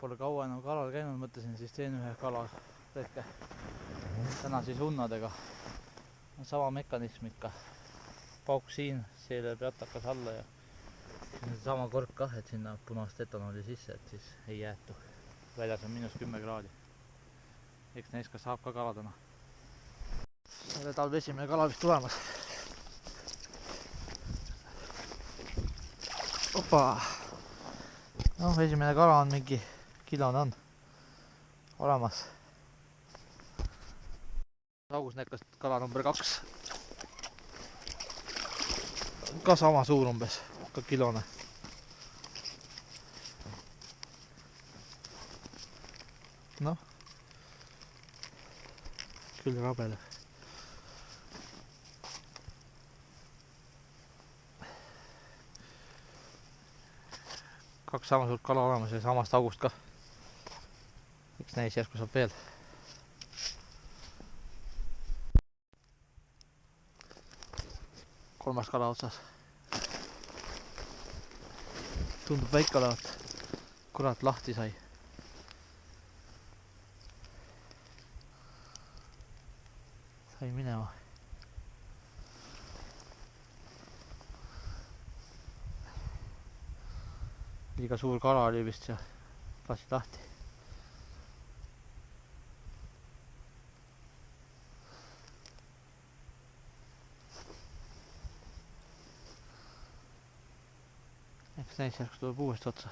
Pole kaua enam kalal käinud, mõtlesin siis teen ühe kalaretke. Täna siis unnadega. Sama mekanism ikka. Pauk siin, seele peatakas alla ja sama kork kah, et sinna punast etanooli sisse, et siis ei jäätu. Väljas on -10 kraadi. Eks näis, kas saab ka kala täna. Selle talve esimene kala vist tulemas. Opa! No, esimene kala on mingi kilone on olemas. Augusnäkkast kala number 2. Ka sama suur umbes, ka kilone. Noh, küll rabele. Kaks sama suurt kala olemas ja samast august ka. Eks näis järsku saab veel. Kolmas kala otsas. Tundub väike olevat. Kurat, lahti sai. Sai minema. Liiga suur kala oli vist ja lasi lahti. Eks näis järgus tuleb uuesti otsa.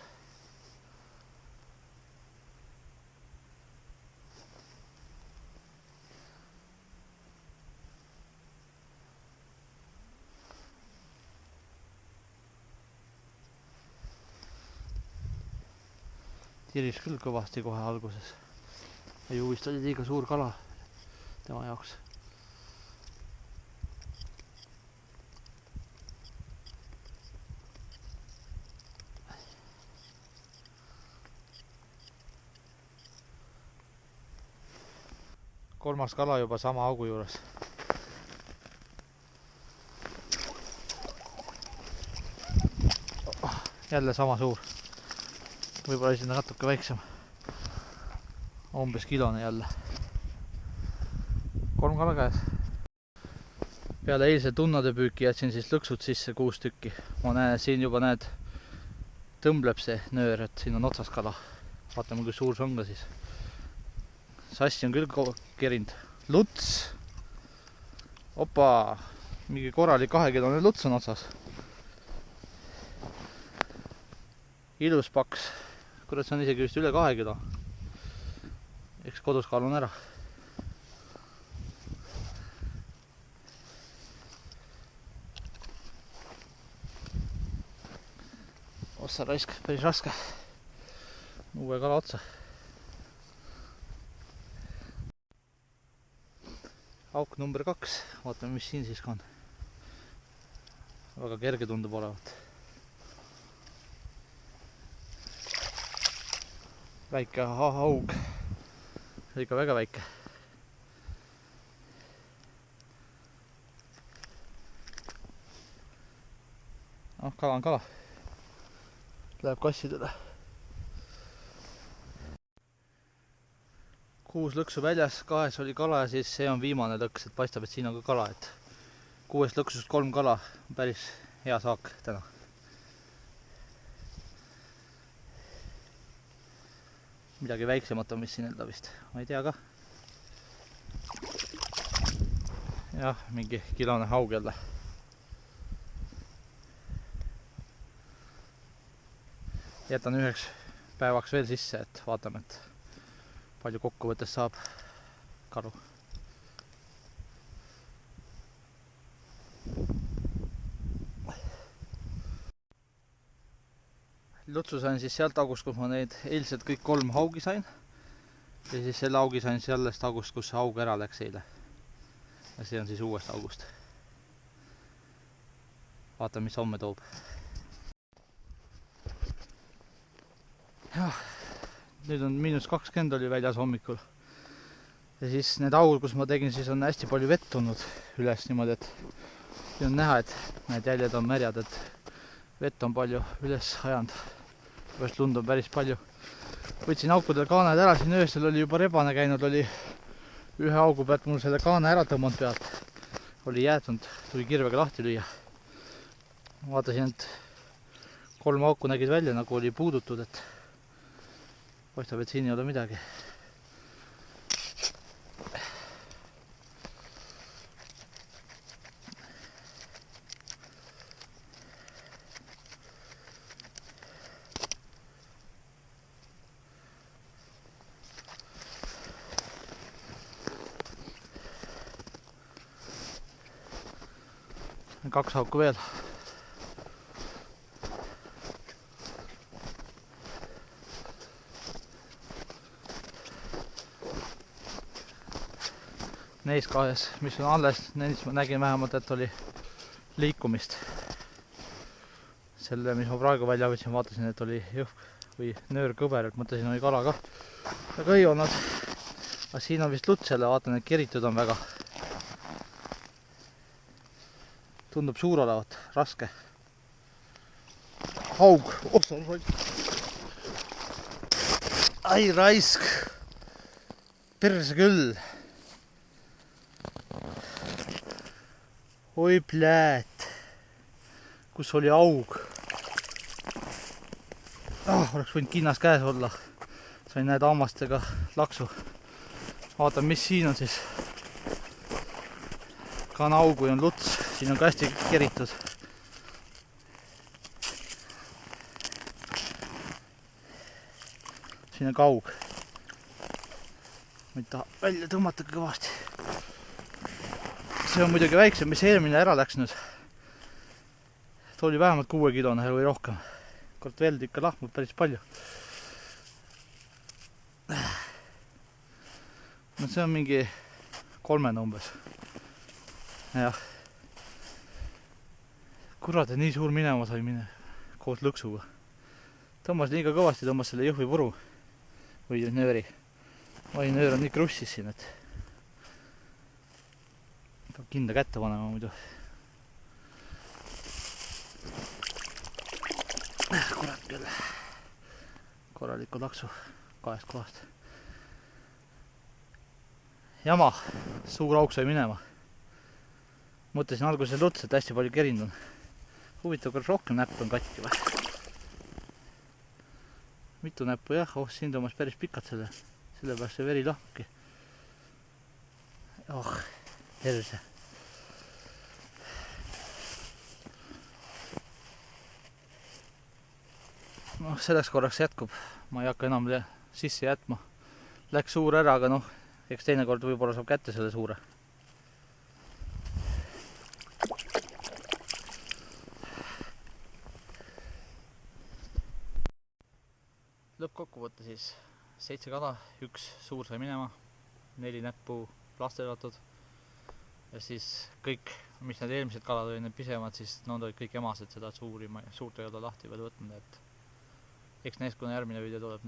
Tiris küll kõvasti kohe alguses. Ja ju vist oli liiga suur kala tema jaoks. Kolmas kala juba sama augu juures. Jälle sama suur. Võib-olla sinna natuke väiksem. Umbes kilone jälle. 3 kala käes. Peale eilse tunnade püüki jätsin siis lõksud sisse 6 tükki. Ma näen, siin juba näed, tõmbleb see nöör, et siin on otsas kala. Vaatame, kui suur see on ka siis. Sassi on küll kerind. Luts. Opa, mingi korralik 2-kilone luts on otsas. Ilus paks. Kurat, see on isegi vist üle 2 kilo. Eks kodus kaalun ära. Ossa raisk, päris raske. Uue kala otsa. Auk number 2. Vaatame, mis siin siis on. Väga kerge tundub olevat. Väike haug. See ikka väga väike. No, kala on kala. Läheb kassidele. 6 lõksu väljas, 2 oli kala ja siis see on viimane lõks, et paistab, et siin on ka kala. Et 6 lõksust 3 kala. Päris hea saak täna. Midagi väiksemat on, mis siin enda vist. Ma ei tea ka. Jah, mingi kilone haug jälle. Jätan üheks päevaks veel sisse, et vaatame, et palju kokkuvõttes saab kalu. Lutsu sain siis sealt august, kus ma neid eilselt kõik 3 haugi sain. Ja siis selle haugi sain sellest august, kus haug ära läks eile. Ja see on siis uuest august. Vaatame, mis homme toob. Jah, nüüd on -20 oli väljas hommikul. Ja siis need augud, kus ma tegin, siis on hästi palju vett tulnud üles niimoodi, et on näha, et need jäljed on märjad, et vett on palju üles ajanud. Vast lund on päris palju. võtsin aukudel kaaned ära, siin öösel oli juba rebane käinud, oli ühe augu pealt mul selle kaane ära tõmmanud pealt. Oli jäätunud, tuli kirvega lahti lüüa. Vaatasin, et 3 auku nägid välja, nagu oli puudutud, et paistab, et siin ei ole midagi. Kaks auku veel. Neis kahes, mis on alles, neis ma nägin vähemalt, et oli liikumist. Selle, mis ma praegu välja võtsin, vaatasin, et oli jõhk või nöör kõber, et mõtlesin, oli kala ka. Aga ei olnud. Aga siin on vist lutsele, vaatan, et keritud on väga. Tundub suur olevat, raske. Haug, ai raisk, perse küll. Oi pläät, kus oli haug. Oleks võinud kinnas käes olla. Sain näed hammastega laksu. Vaatan, mis siin on siis. Ka on haug või on luts. Siin on ka hästi keritud. Siin on kaug. Ma ei taha välja tõmmata kõvasti. See on muidugi väiksem, mis eelmine ära läks nüüd. Ta oli vähemalt 6 kilone või rohkem. Kord veld ikka lahmub päris palju. No see on mingi 3 umbes. Jah. Kurat, et nii suur minema sai koos lõksuga. Tõmbas liiga kõvasti, tõmbas selle jõhvi puru või nööri. Oi, nöör on nii krussis siin, et peab kinda kätte panema muidu. Kurat küll. Korraliku laksu 2 kohast. Jama, suur auk sai minema. Mõtlesin alguses luts, et hästi palju kerinud on. Huvitav, kas rohkem näppu on katki või? Mitu näppu, jah, siin tõmbas päris pikalt sellepärast see veri lahmubki. Perse. Selleks korraks jätkub, ma ei hakka enam sisse jätma. Läks suur ära, aga eks teinekord võib-olla saab kätte selle suure. Lõppkokkuvõtte siis 7 kala, 1 suur sai minema, 4 näppu lastelatud ja siis kõik, mis need eelmised kalad olid, need pisemad, siis nad olid kõik emased, seda suurt ei ole lahti veel võtnud, et eks neist, kuna järgmine video tuleb.